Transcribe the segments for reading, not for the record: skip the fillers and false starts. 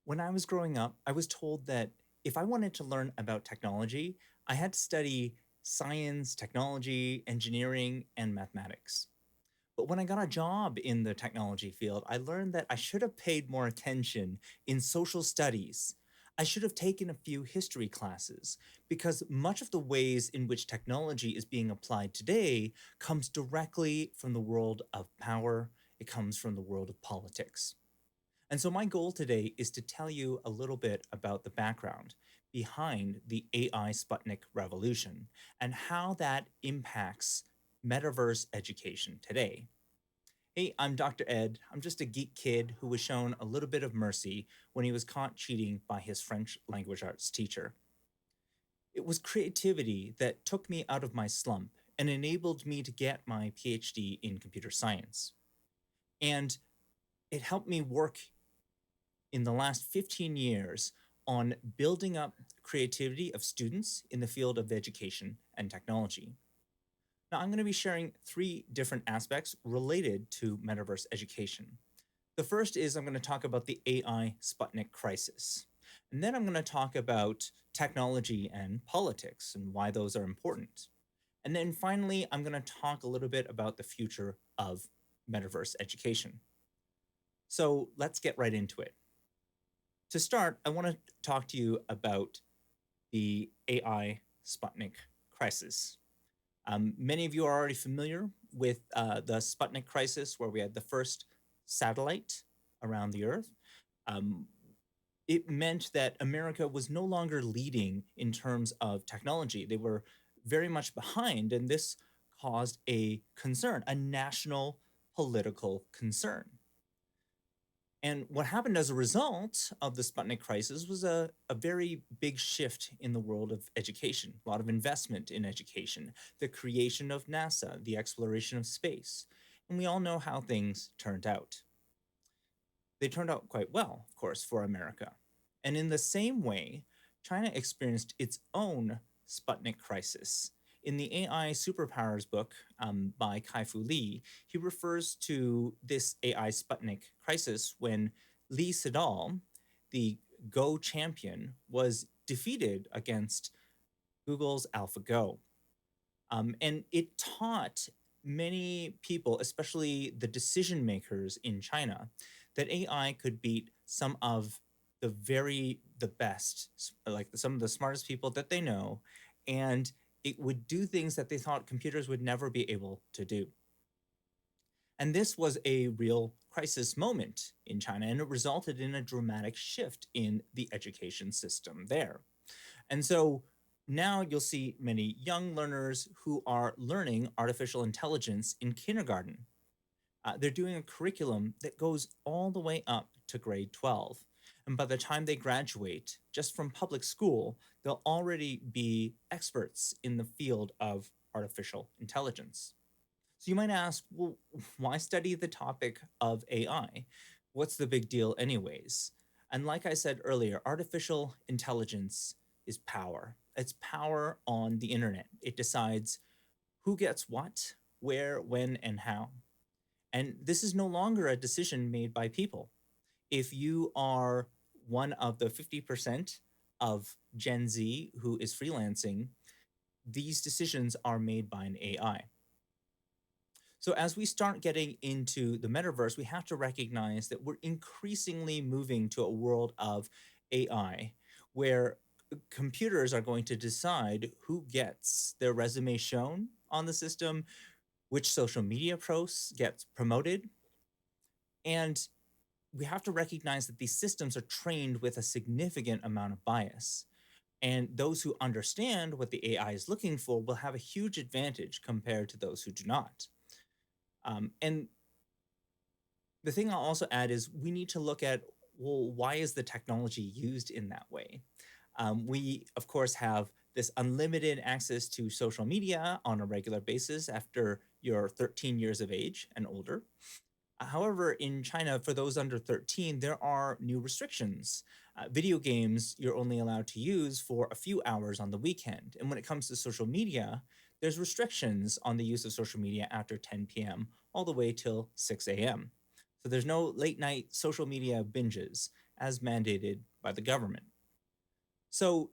When I was growing up, I was told that if I wanted to learn about technology, I had to study science, technology, engineering, and mathematics. But when I got a job in the technology field, I learned that I should have paid more attention in social studies. I should have taken a few history classes because much of the ways in which technology is being applied today comes directly from the world of power. It comes from the world of politics. And so, my goal today is to tell you a little bit about the background behind the AI Sputnik revolution and how that impacts metaverse education today. Hey, I'm Dr. Ed. I'm just a geek kid who was shown a little bit of mercy when he was caught cheating by his French language arts teacher. It was creativity that took me out of my slump and enabled me to get my PhD in computer science. And it helped me work in the last 15 years on building up creativity of students in the field of education and technology. Now, I'm going to be sharing three different aspects related to metaverse education. The first is I'm going to talk about the AI Sputnik crisis. And then I'm going to talk about technology and politics and why those are important. And then finally, I'm going to talk a little bit about the future of metaverse education. So let's get right into it. To start, I want to talk to you about the AI Sputnik crisis. Many of you are already familiar with the Sputnik crisis, where we had the first satellite around the Earth. Um, it meant that America was no longer leading in terms of technology. They were very much behind, and this caused a concern, a national political concern. And what happened as a result of the Sputnik crisis was a very big shift in the world of education, a lot of investment in education, the creation of NASA, the exploration of space. And we all know how things turned out. They turned out quite well, of course, for America. And in the same way, China experienced its own Sputnik crisis. In the AI Superpowers book by Kai-Fu Lee, he refers to this AI Sputnik crisis when Lee Sedol, the Go champion, was defeated against Google's AlphaGo. And it taught many people, especially the decision makers in China, that AI could beat some of the best, like some of the smartest people that they know, and it would do things that they thought computers would never be able to do. And this was a real crisis moment in China, and it resulted in a dramatic shift in the education system there. And so now you'll see many young learners who are learning artificial intelligence in kindergarten. They're doing a curriculum that goes all the way up to grade 12. And by the time they graduate, just from public school, they'll already be experts in the field of artificial intelligence. So you might ask, well, why study the topic of AI? What's the big deal, anyways? And like I said earlier, artificial intelligence is power. It's power on the internet. It decides who gets what, where, when, and how. And this is no longer a decision made by people. If you are one of the 50% of Gen Z who is freelancing, these decisions are made by an AI. So, as we start getting into the metaverse, we have to recognize that we're increasingly moving to a world of AI where computers are going to decide who gets their resume shown on the system, which social media posts gets promoted. And we have to recognize that these systems are trained with a significant amount of bias. And those who understand what the AI is looking for will have a huge advantage compared to those who do not. And the thing I'll also add is we need to look at, well, why is the technology used in that way? We, of course, have this unlimited access to social media on a regular basis after you're 13 years of age and older. However, in China, for those under 13, there are new restrictions. Video games you're only allowed to use for a few hours on the weekend. And when it comes to social media, there's restrictions on the use of social media after 10 p.m. all the way till 6 a.m. So there's no late night social media binges as mandated by the government. So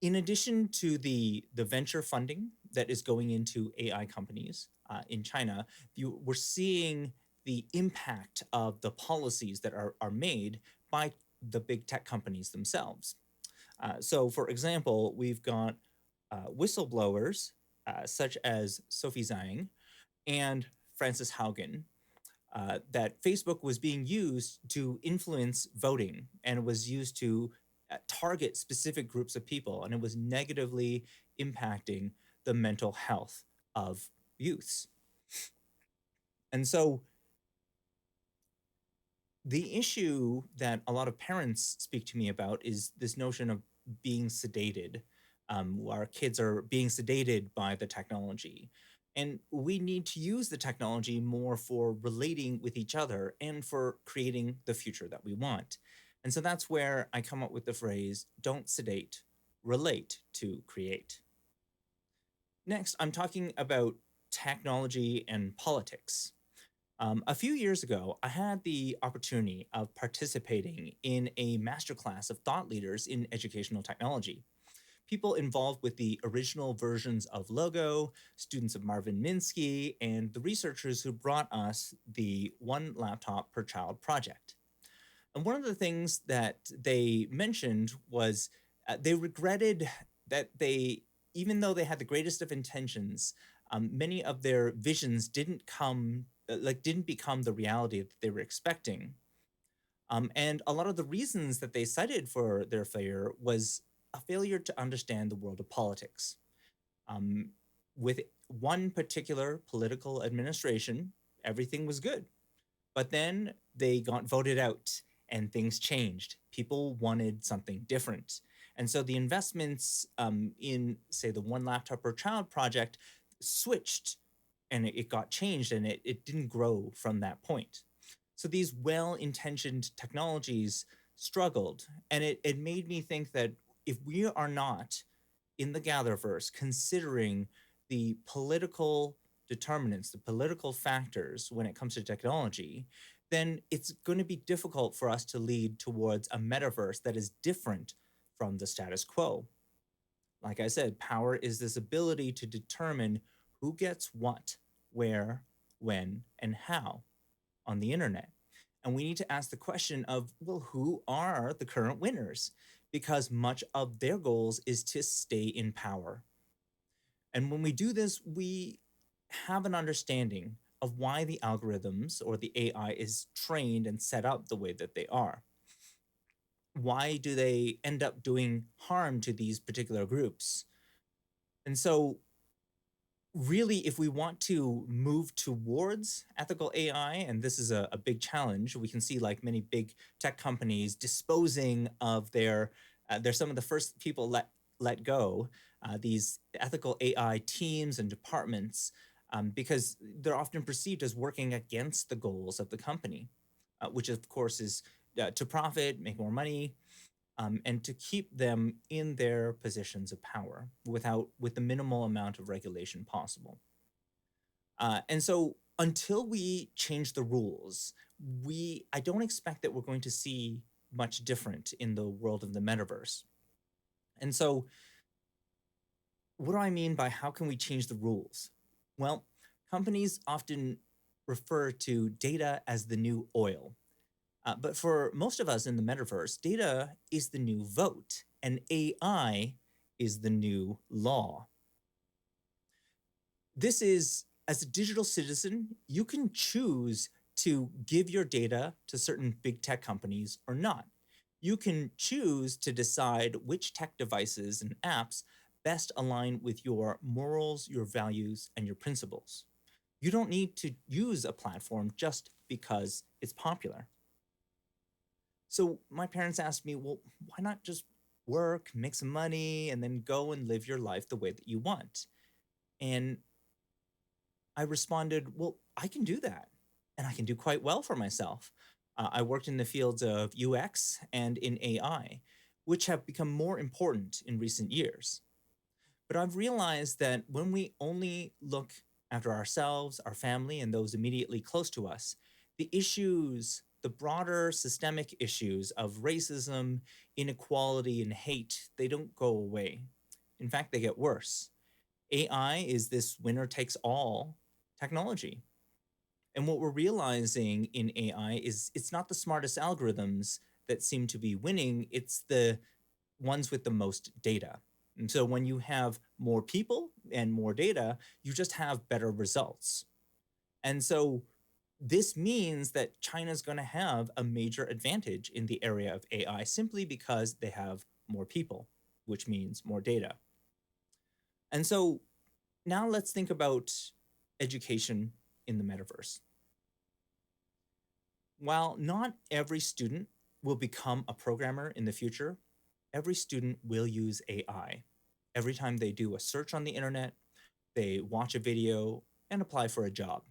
in addition to the venture funding that is going into AI companies in China, we're seeing the impact of the policies that are made by the big tech companies themselves. So, for example, we've got whistleblowers such as Sophie Zhang and Frances Haugen, that Facebook was being used to influence voting and was used to target specific groups of people, and it was negatively impacting the mental health of youths. And so the issue that a lot of parents speak to me about is this notion of being sedated. Our kids are being sedated by the technology. And we need to use the technology more for relating with each other and for creating the future that we want. And so that's where I come up with the phrase don't sedate, relate to create. Next, I'm talking about technology and politics. A few years ago, I had the opportunity of participating in a masterclass of thought leaders in educational technology. People involved with the original versions of Logo, students of Marvin Minsky, and the researchers who brought us the One Laptop Per Child project. And one of the things that they mentioned was they regretted that even though they had the greatest of intentions, many of their visions didn't become the reality that they were expecting. And a lot of the reasons that they cited for their failure was a failure to understand the world of politics. Um, with one particular political administration, everything was good. But then they got voted out and things changed. People wanted something different. And so the investments in, say, the One Laptop Per Child project switched and it got changed and it didn't grow from that point. So these well intentioned technologies struggled. And it made me think that if we are not in the GatherVerse considering the political determinants, the political factors when it comes to technology, then it's going to be difficult for us to lead towards a metaverse that is different from the status quo. Like I said, power is this ability to determine who gets what, where, when, and how on the internet. And we need to ask the question of, well, who are the current winners? Because much of their goals is to stay in power. And when we do this, we have an understanding of why the algorithms or the AI is trained and set up the way that they are. Why do they end up doing harm to these particular groups? And so really, if we want to move towards ethical AI, and this is a big challenge, we can see like many big tech companies disposing of they're some of the first people let go these ethical AI teams and departments because they're often perceived as working against the goals of the company, which of course is to profit, make more money, and to keep them in their positions of power with the minimal amount of regulation possible. And so until we change the rules, I don't expect that we're going to see much different in the world of the metaverse. And so what do I mean by how can we change the rules? Well, companies often refer to data as the new oil. But for most of us in the metaverse, data is the new vote, and AI is the new law. This is, as a digital citizen, you can choose to give your data to certain big tech companies or not. You can choose to decide which tech devices and apps best align with your morals, your values, and your principles. You don't need to use a platform just because it's popular. So my parents asked me, well, why not just work, make some money, and then go and live your life the way that you want? And I responded, well, I can do that. And I can do quite well for myself. I worked in the fields of UX and in AI, which have become more important in recent years. But I've realized that when we only look after ourselves, our family, and those immediately close to us, The issues, the broader systemic issues of racism, inequality, and hate, they don't go away. In fact, they get worse. AI is this winner takes all technology. And what we're realizing in AI is it's not the smartest algorithms that seem to be winning, it's the ones with the most data. And so when you have more people and more data, you just have better results. And so this means that China's going to have a major advantage in the area of AI simply because they have more people, which means more data. And so now let's think about education in the metaverse. While not every student will become a programmer in the future, every student will use AI. Every time they do a search on the internet, they watch a video and apply for a job.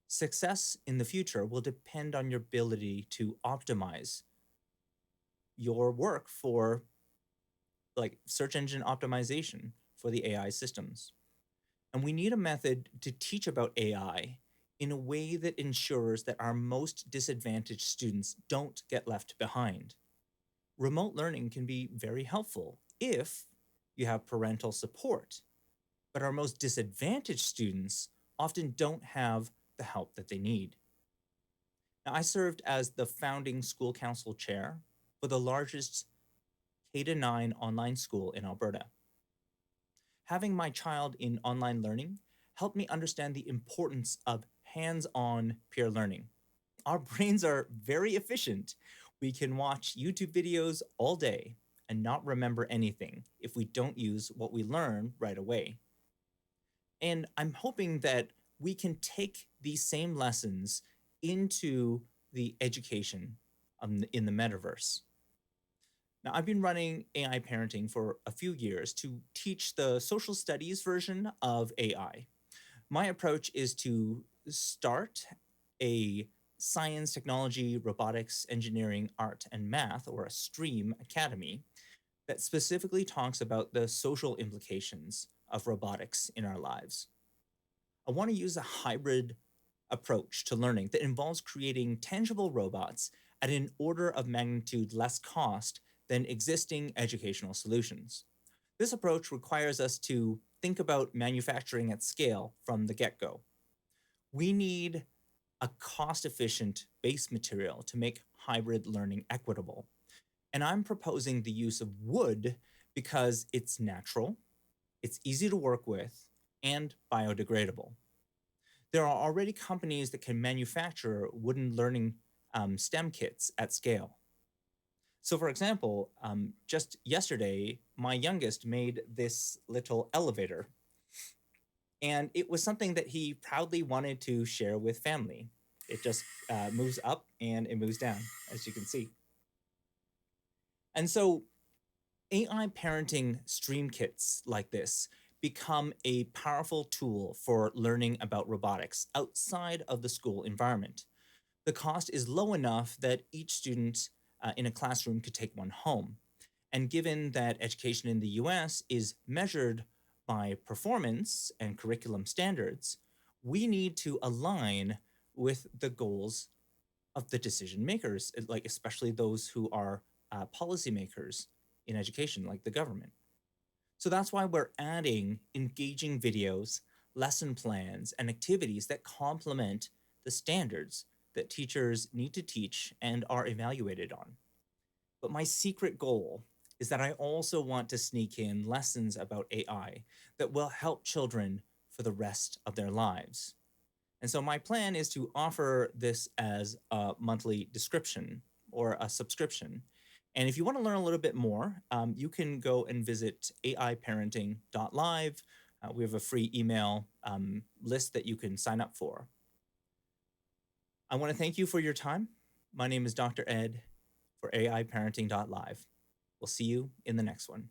Success in the future will depend on your ability to optimize your work for like search engine optimization for the AI systems. And we need a method to teach about AI in a way that ensures that our most disadvantaged students don't get left behind. Remote learning can be very helpful if you have parental support, but our most disadvantaged students often don't have the help that they need. Now, I served as the founding school council chair for the largest K 9 online school in Alberta. Having my child in online learning helped me understand the importance of hands on peer learning. Our brains are very efficient. We can watch YouTube videos all day and not remember anything if we don't use what we learn right away. And I'm hoping that we can take these same lessons into the education in the metaverse. Now, I've been running AI parenting for a few years to teach the social studies version of AI. My approach is to start a science, technology, robotics, engineering, art, and math, or a STREAM academy that specifically talks about the social implications of robotics in our lives. I want to use a hybrid approach to learning that involves creating tangible robots at an order of magnitude less cost than existing educational solutions. This approach requires us to think about manufacturing at scale from the get go. We need a cost efficient base material to make hybrid learning equitable. And I'm proposing the use of wood because it's natural, it's easy to work with, and biodegradable. There are already companies that can manufacture wooden learning STEM kits at scale. So, for example, just yesterday, my youngest made this little elevator, and it was something that he proudly wanted to share with family. It just moves up and it moves down, as you can see. And so, AI parenting stream kits like this become a powerful tool for learning about robotics outside of the school environment. The cost is low enough that each student in a classroom could take one home. And given that education in the US is measured by performance and curriculum standards, we need to align with the goals of the decision makers, like especially those who are policymakers in education, like the government. So that's why we're adding engaging videos, lesson plans, and activities that complement the standards that teachers need to teach and are evaluated on. But my secret goal is that I also want to sneak in lessons about AI that will help children for the rest of their lives. And so my plan is to offer this as a monthly description or a subscription. And if you want to learn a little bit more, you can go and visit aiparenting.live. We have a free email list that you can sign up for. I want to thank you for your time. My name is Dr. Ed for aiparenting.live. We'll see you in the next one.